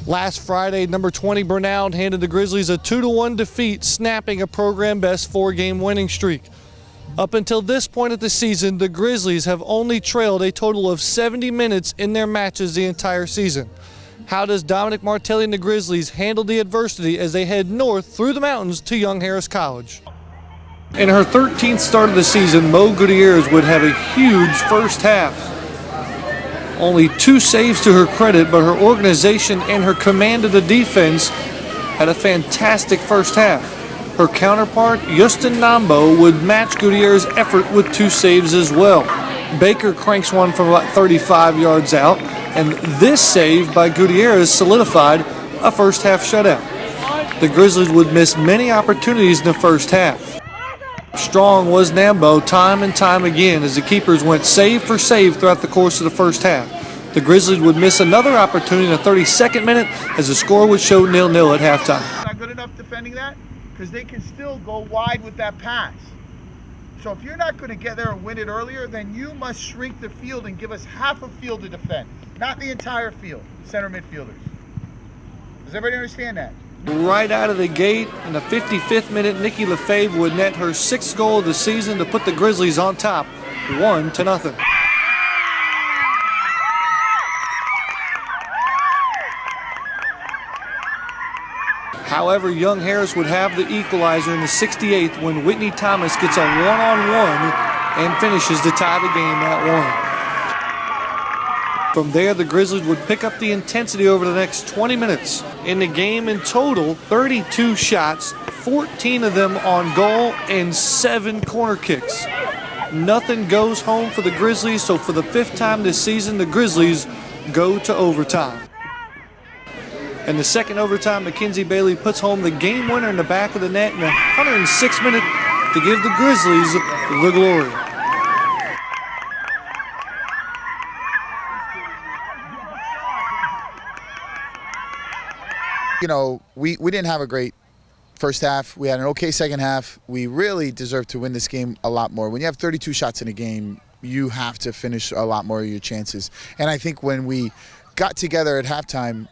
Last Friday, number 20 Bernard handed the Grizzlies a 2-1 defeat, snapping a program-best 4-game winning streak. Up until this point of the season, the Grizzlies have only trailed a total of 70 minutes in their matches the entire season. How does Dominic Martelli and the Grizzlies handle the adversity as they head north through the mountains to Young Harris College? In her 13th start of the season, Mo Gutierrez would have a huge first half. Only 2 saves to her credit, but her organization and her command of the defense had a fantastic first half. Her counterpart, Justin Nambo, would match Gutierrez's effort with 2 saves as well. Baker cranks one from about 35 yards out, and this save by Gutierrez solidified a first half shutout. The Grizzlies would miss many opportunities in the first half. Strong was Nambo time and time again as the keepers went save for save throughout the course of the first half. The Grizzlies would miss another opportunity in the 32nd minute as the score would show 0-0 at halftime. Not good enough defending that because they can still go wide with that pass. So if you're not going to get there and win it earlier, then you must shrink the field and give us half a field to defend, not the entire field, center midfielders. Does everybody understand that? Right out of the gate, in the 55th minute, Nikki Lefebvre would net her 6th goal of the season to put the Grizzlies on top, 1-0. However, Young Harris would have the equalizer in the 68th when Whitney Thomas gets a one-on-one and finishes to tie the game at 1. From there, the Grizzlies would pick up the intensity over the next 20 minutes. In the game in total, 32 shots, 14 of them on goal, and 7 corner kicks. Nothing goes home for the Grizzlies, so for the 5th time this season, the Grizzlies go to overtime. In the second overtime, Mackenzie Bailey puts home the game winner in the back of the net in the 106th minute to give the Grizzlies the glory. You know, we didn't have a great first half. We had an okay second half. We really deserved to win this game a lot more. When you have 32 shots in a game, you have to finish a lot more of your chances. And I think when we got together at halftime,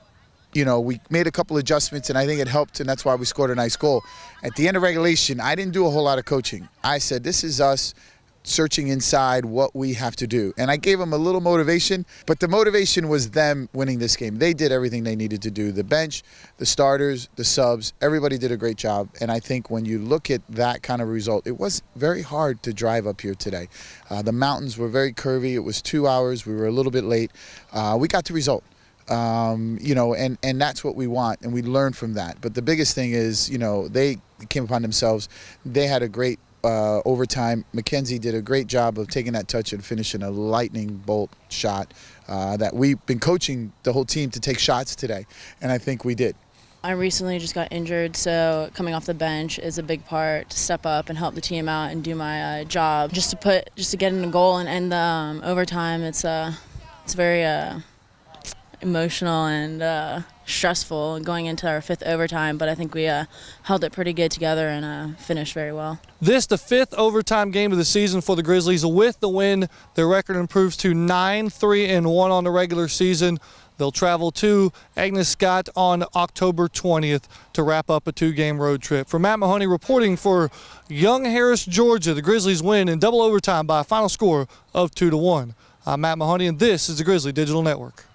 you know, we made a couple adjustments, and I think it helped, and that's why we scored a nice goal. At the end of regulation, I didn't do a whole lot of coaching. I said, this is us searching inside what we have to do. And I gave them a little motivation, but the motivation was them winning this game. They did everything they needed to do. The bench, the starters, the subs, everybody did a great job. And I think when you look at that kind of result, it was very hard to drive up here today. The mountains were very curvy. It was 2 hours. We were a little bit late. We got the result. You know, and that's what we want, and we learned from that. But the biggest thing is, you know, they came upon themselves. They had a great overtime. Mackenzie did a great job of taking that touch and finishing a lightning bolt shot that we've been coaching the whole team to take shots today, and I think we did. I recently just got injured, so coming off the bench is a big part to step up and help the team out and do my job. Just to get in a goal and end the overtime. It's very emotional and stressful going into our 5th overtime, but I think we held it pretty good together and finished very well. This, the 5th overtime game of the season for the Grizzlies. With the win, their record improves to 9-3-1 on the regular season. They'll travel to Agnes Scott on October 20th to wrap up a 2-game road trip. For Matt Mahoney reporting for Young Harris, Georgia, the Grizzlies win in double overtime by a final score of 2-1. I'm Matt Mahoney, and this is the Grizzly Digital Network.